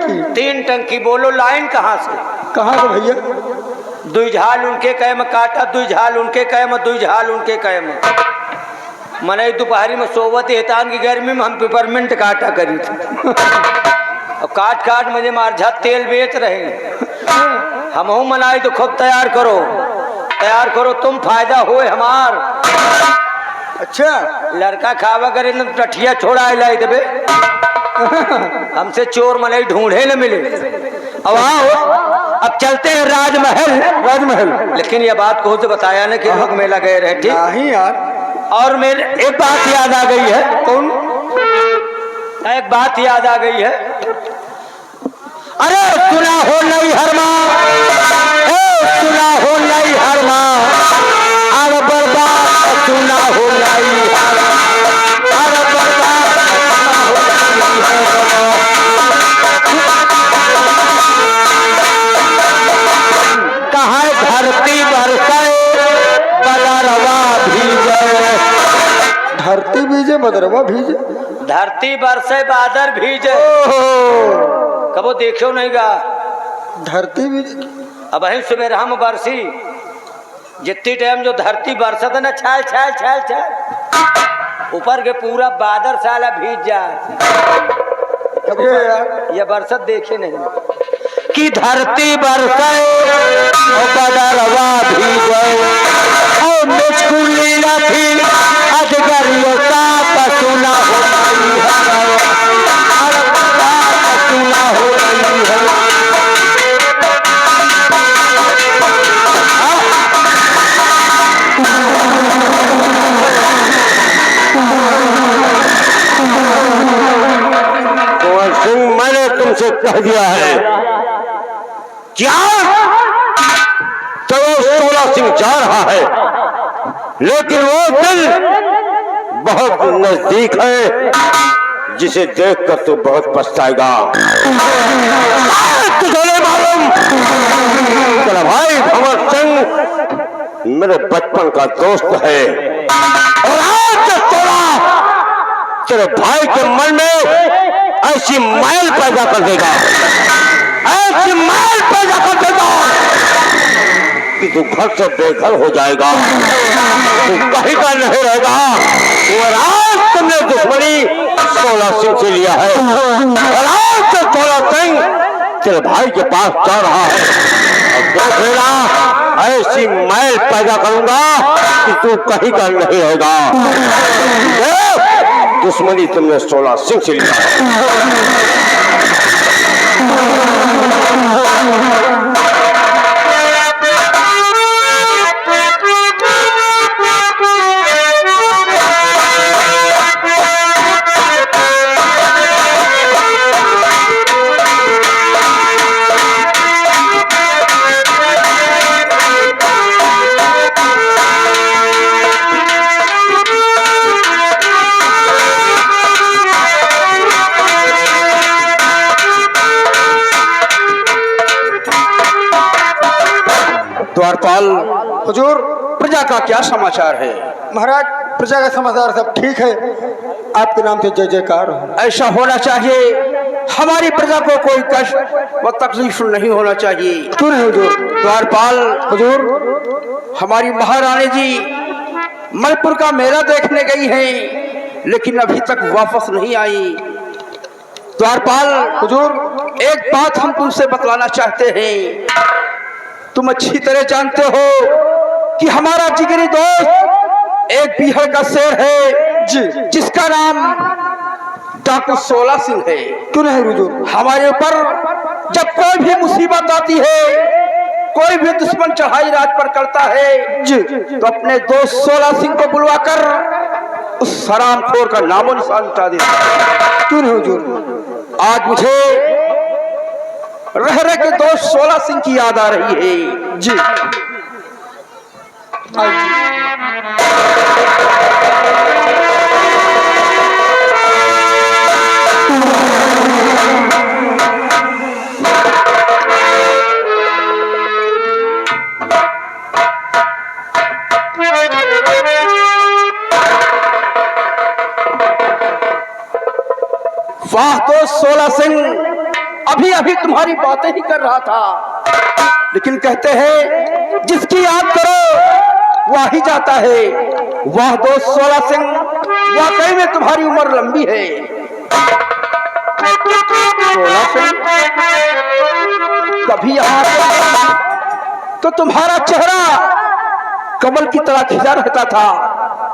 टंकी? 3 टंकी। बोलो लाइन कहाँ से? कहाँ से भैया? 2 झाल उनके कहे में काटा, 2 झाल उनके कहे में, 2 झाल उनके कहे में। मने दोपहरी में सोवत एहतान की गर्मी में हम पेपरमिंट काटा करी थी। और काट काट मुझे मारझा तेल बेच रहे। हम हूँ मनाई तो खूब तैयार करो तुम, फायदा होए हमार। अच्छा, लड़का खावा करे न टठिया छोड़ा लाई देबे। हमसे चोर मलाई ढूंढे न मिले। अब आओ, अब चलते हैं राजमहल। लेकिन ये बात को बताया ना कि लोग मेला गए रहे। ठीक नहीं यार। और मेरे एक बात याद आ गई है। कौन? एक बात याद आ गई है। अरे सुना हो नहीं हरमा, सुना हो नहीं हरमा, अरे बर्बाद सुना हो नहीं हरमा, अरे बर्बाद कहाँ धरती बरसाए बदरवा भीजे। धरती भीजे बदरवा भीजे। धरती बरसे बादर भीजे। कबो देखो नहीं गा धरती भीजे। अब अही सुबह हम बरसी जितनी टाइम जो धरती बरसत है ना, छाल छाल छाल छाल ऊपर के पूरा बादर साला भीज जा। ये बरसत देखे नहीं कि धरती बरसे बदरवा भीजे। और मुझको लीला थी अजगरियों का पसुना हो रही है, पसुना हो रही है। कुंवर सिंह, मैंने तुमसे कह दिया है क्या? चलो 16 सिंह जा रहा है, लेकिन वो दिन बहुत नजदीक है जिसे देखकर तू बहुत पछताएगा। तुझे नहीं मालूम? तेरा भाई भंवर सिंह मेरे बचपन का दोस्त है, और आज तेरे भाई के मन में ऐसी मैल पैदा कर देगा, ऐसी मैल पैदा कर देगा कि तू घर से बेघर हो जाएगा, तू कहीं का नहीं रहेगा। और आज तुमने दुश्मनी 16 सिंह से लिया है, और आज से 16 सिंह तेरे भाई के पास जा रहा है, और देख लेना ऐसी मैल पैदा करूंगा कि तू कहीं का नहीं रहेगा। दुश्मनी तुमने 16 सिंह से लिया है। द्वारपाल हुजूर, प्रजा का क्या समाचार है? महाराज, प्रजा का समाचार सब ठीक है, आपके नाम से जय जयकार हो। ऐसा होना चाहिए, हमारी प्रजा को कोई कष्ट व तकलीफ नहीं होना चाहिए। क्यों नहीं हुजूर? द्वारपाल हुजूर, हमारी महारानी जी मलपुर का मेला देखने गई हैं, लेकिन अभी तक वापस नहीं आई। द्वारपाल हुजूर, एक बात हम तुमसे बतलाना चाहते हैं। तुम अच्छी तरह जानते हो कि हमारा जिगरी दोस्त एक बिहार का शेर है जी, जिसका नाम डाकू 16 सिंह है। क्यों नहीं हुजूर? हमारे ऊपर जब कोई भी मुसीबत आती है, कोई भी दुश्मन चढ़ाई राज पर करता है जी, तो अपने दोस्त 16 सिंह को बुलवाकर उस हरामखोर का नामो निशान मिटा देता है। क्यों नहीं हुजूर? आज मुझे रह रह के दोस्त 16 सिंह की याद आ रही है। जी, वाह दोस्त 16 सिंह, अभी अभी तुम्हारी बातें ही कर रहा था, लेकिन कहते हैं जिसकी याद करो वह ही जाता है। वाह दोस्त सोला सिंह, वाकई में तुम्हारी उम्र लंबी है। सोला सिंह, कभी यहाँ तो तुम्हारा चेहरा कमल की तरह खिला रहता था,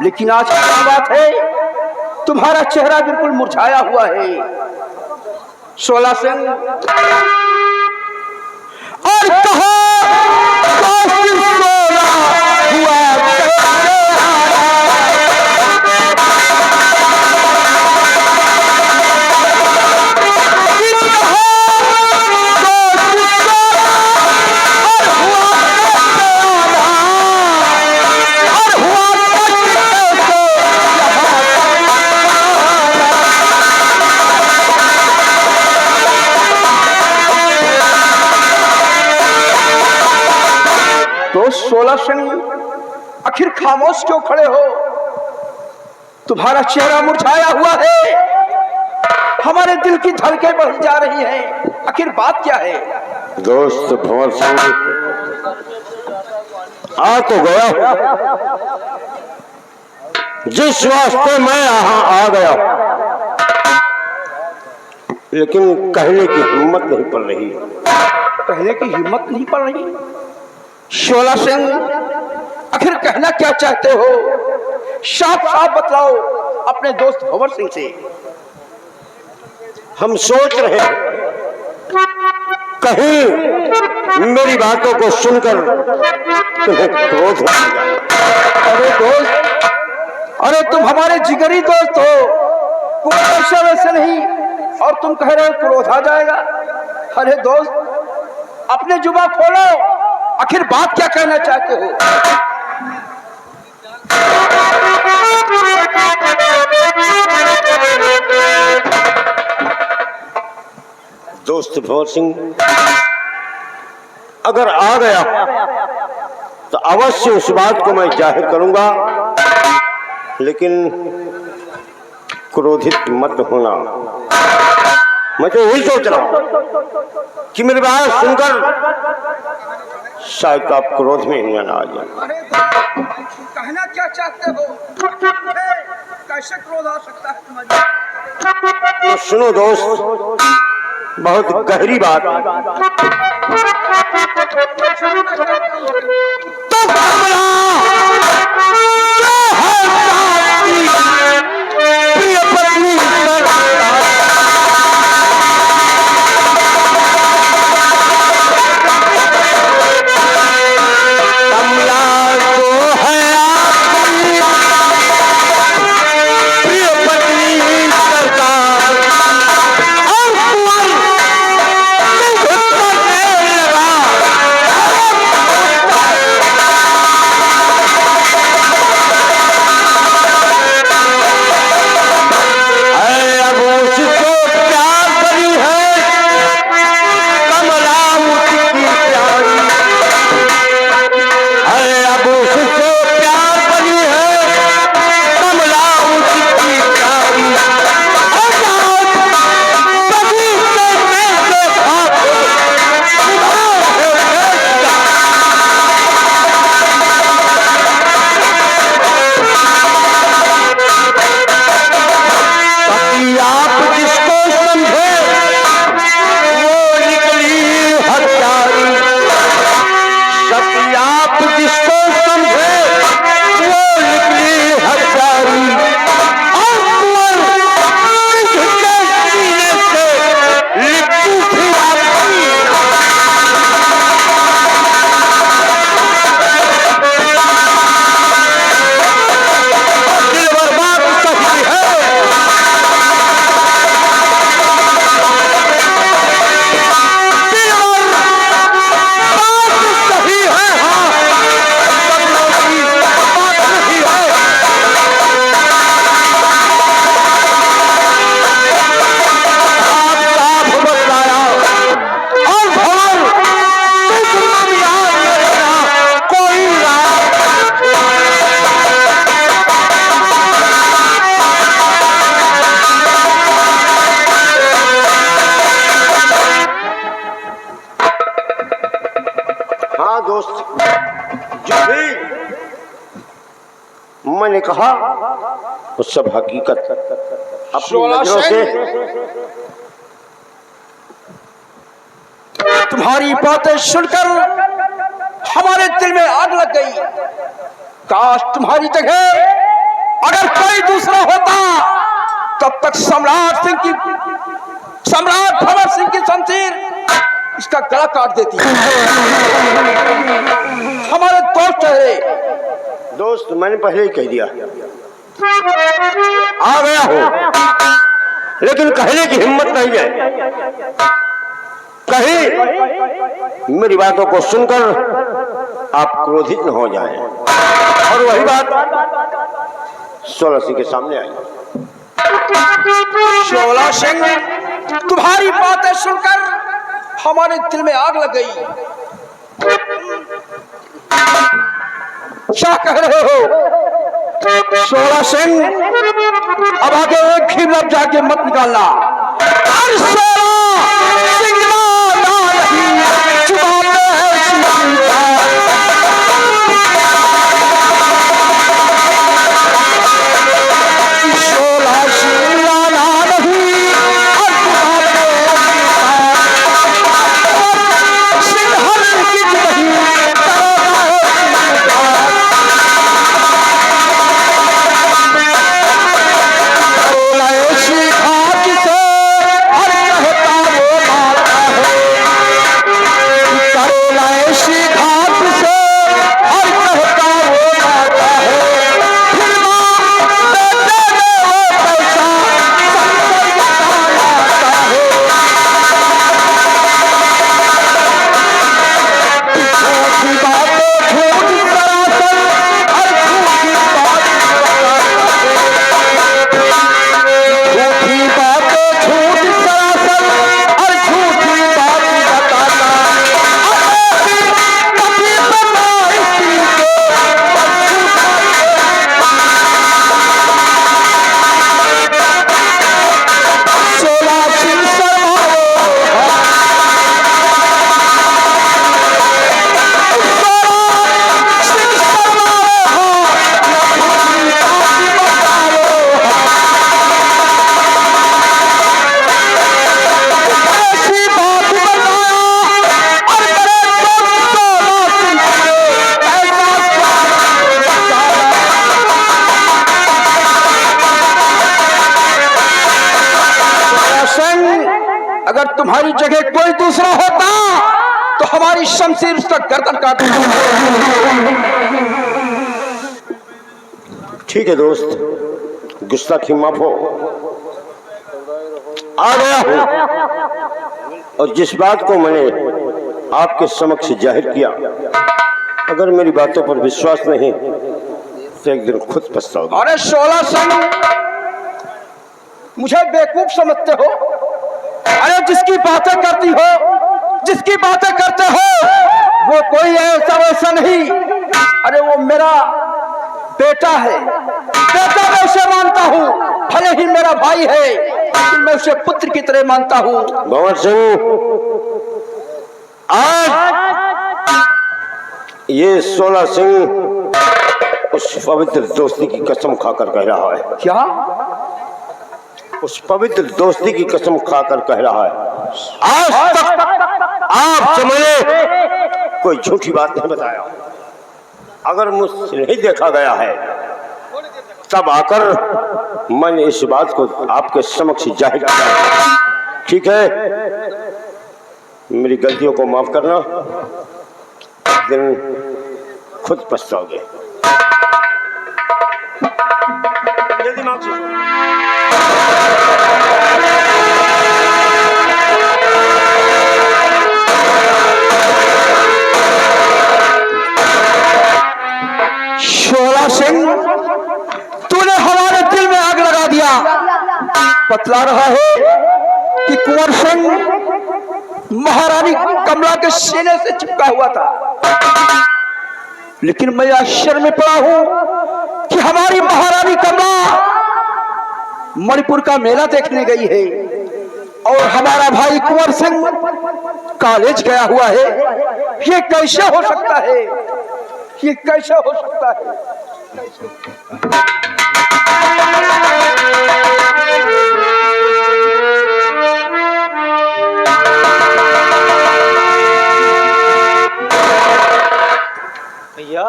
लेकिन आज क्या बात है, तुम्हारा चेहरा बिल्कुल मुरझाया हुआ है। सोला सिंह, और कहो सोला हुआ तो सोला सिंह, आखिर खामोश क्यों खड़े हो? तुम्हारा चेहरा मुरझाया हुआ है, हमारे दिल की धड़कें बढ़ जा रही हैं, आखिर बात क्या है? दोस्त भंवर सिंह आ तो गया, जिस वास्ते मैं यहाँ आ गया, लेकिन कहने की हिम्मत नहीं पड़ रही। कहने की हिम्मत नहीं पड़ रही? शोला सिंह, आखिर कहना क्या चाहते हो? साफ साफ बतलाओ अपने दोस्त भंवर सिंह से। हम सोच रहे हैं कहीं मेरी बातों को सुनकर तुम्हें क्रोध हो जाए। अरे दोस्त, अरे तुम हमारे जिगरी दोस्त हो, कोई ऐसा वैसे नहीं, और तुम कह रहे हो क्रोध आ जाएगा। अरे दोस्त, अपने जुबान खोलो, आखिर बात क्या कहना चाहते हो? दोस्त भंवर सिंह, अगर आ गया तो अवश्य उस बात को मैं जाहिर करूंगा, लेकिन क्रोधित मत होना। मैं तो वही सोच रहा हूं कि मेरी बात सुनकर शायद आप क्रोध में ही ना आ जाए। अरे कहना क्या चाहते हो? कैसे क्रोध आ सकता है तुम्हारे? तो सुनो दोस्त, बहुत गहरी बात। तो प्रिय पत्नी मैंने कहा वो सब हकीकत अपनी नजरों से। तुम्हारी बातें सुनकर हमारे दिल में आग लग गई। काश तुम्हारी जगह अगर कोई दूसरा होता तब तक सम्राट भंवर सिंह की शमशीर इसका गला काट देती। हमारे दोस्त है। दोस्त मैंने पहले ही कह दिया आ गया हूं, लेकिन कहने की हिम्मत नहीं है। कहीं मेरी बातों को सुनकर आप क्रोधित न हो जाएं और वही बात 16 सिंह के सामने आई। 16 सिंह, तुम्हारी बातें सुनकर हमारे दिल में आग लग गई। क्या कह रहे हो 16 सिंह? अब आगे एक भी लफ्ज जाके मत निकालना। अगर तुम्हारी जगह कोई दूसरा होता तो हमारी शमशीर उसका गर्दन काट। ठीक है दोस्त, गुस्ताखी माफ हो। आ गया हूं और जिस बात को मैंने आपके समक्ष जाहिर किया, अगर मेरी बातों पर विश्वास नहीं तो एक दिन खुद पछताओगे। अरे 16 सिंह, मुझे बेवकूफ समझते हो? अरे जिसकी बातें करती हो, जिसकी बातें करते हो वो कोई ऐसा वैसा नहीं। अरे वो मेरा बेटा है, बेटा मैं उसे मानता हूँ, भले ही मेरा भाई है लेकिन मैं उसे पुत्र की तरह मानता हूँ। भंवर सिंह, आज ये 16 सिंह उस पवित्र दोस्ती की कसम खाकर कह रहा है। क्या? उस पवित्र दोस्ती की कसम खाकर कह रहा है, आज तक आपसे मैंने कोई झूठी बात नहीं बताया। अगर मुझसे नहीं देखा गया है तब आकर मैंने इस बात को आपके समक्ष जाहिर किया। ठीक है, मेरी गलतियों को माफ करना, एक दिन खुद पछताओगे। जल्दी माफ कीजिए। सिंह, तूने हमारे दिल में आग लगा दिया। बतला रहा है कि कुंवर सिंह महारानी कमला के सीने से चिपका हुआ था, लेकिन मैं आश्चर्य में पड़ा हूं कि हमारी महारानी कमला मणिपुर का मेला देखने गई है और हमारा भाई कुंवर सिंह कॉलेज गया हुआ है। ये कैसे हो सकता है? ये कैसे हो सकता है? भैया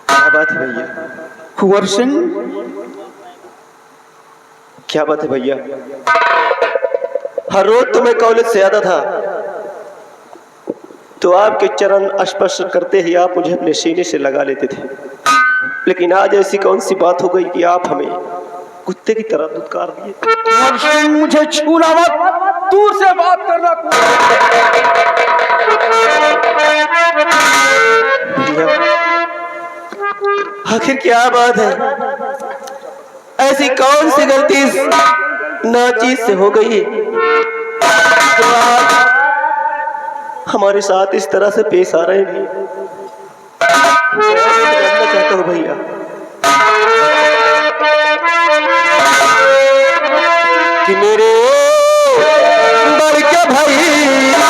क्या बात है भैया? कुंवर सिंह, क्या बात है भैया? हर रोज तो मैं कॉलेज से आता था तो आपके चरण स्पर्श करते ही आप मुझे अपने सीने से लगा लेते थे, लेकिन आज ऐसी कौन सी बात हो गई कि आप हमें कुत्ते की तरह दुत्कार दिए? कुंवर सिंह मुझे छूना मत, दूर से बात करना। आखिर क्या बात है? ऐसी कौन सी गलती नाचीज से हो गई जो आप हमारे साथ इस तरह से पेश आ रहे हैं? जानना चाहता हूँ भैया। कि मेरे बड़के भैया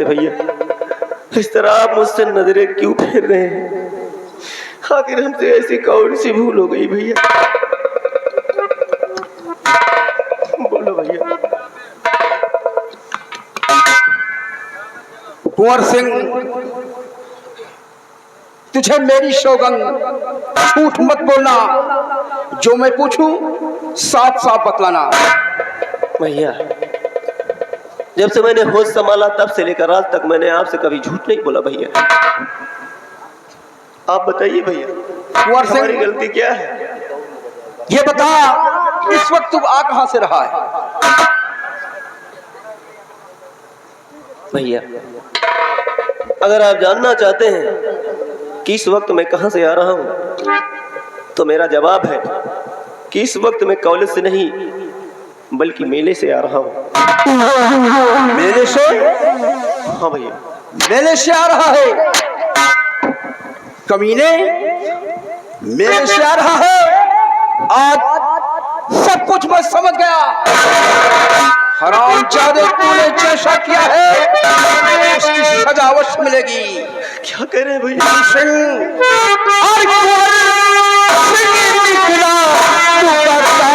भैया, इस तरह आप मुझसे नजरें क्यों फेर रहे हैं? आखिर हमसे ऐसी कौन सी भूल हो गई भैया? बोलो भैया। कुंवर सिंह, तुझे मेरी सौगंध, झूठ मत बोलना। जो मैं पूछूं साफ साफ बतलाना। भैया, जब से मैंने होश संभाला तब से लेकर आज तक मैंने आपसे कभी झूठ नहीं बोला भैया। आप बताइए भैया, कुंवर सिंह, हमारी गलती क्या है? ये बता, इस वक्त तू आ कहां से रहा है? भैया, अगर आप जानना चाहते हैं कि इस वक्त मैं कहां से आ रहा हूं, तो मेरा जवाब है कि इस वक्त मैं कॉलेज से नहीं बल्कि मेले से आ रहा हूं। मेले से? हाँ भैया, मेले से आ रहा है? कमीने, मेले से आ रहा है? आज सब कुछ मैं समझ गया। हरामजादे, तूने जैसा किया है उसकी सजा अवश्य मिलेगी। क्या कह रहे हैं भैया? सिंह, और सिंह निकला तू करता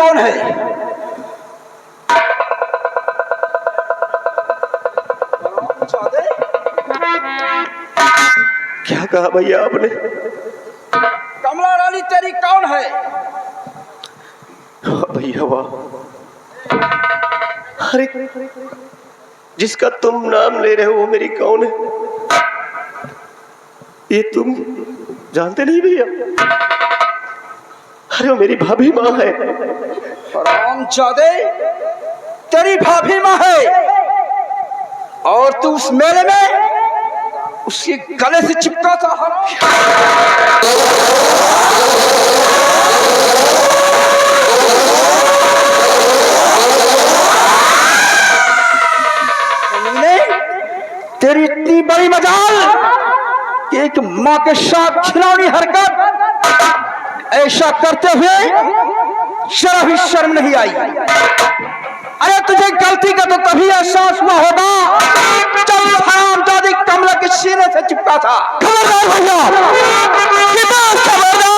कौन है? क्या कहा भैया आपने? कमला रानी तेरी कौन है? वाह भैया वाह, अरे जिसका तुम नाम ले रहे हो वो मेरी कौन है? ये तुम जानते नहीं भैया? अरे वो मेरी भाभी माँ है। हरामजादे, तेरी भाभी माँ है और तू उस मेले में उसके गले से चिपका था। तेरी इतनी बड़ी मजाल कि एक माँ के साथ खिलौनी हरकत ऐसा करते हुए जरा भी शर्म नहीं आई। अरे तुझे गलती का तो तभी एहसास हुआ होगा जब हरामजादी कमला के सीने से चिपका था। खबरदार भैया, खबरदार।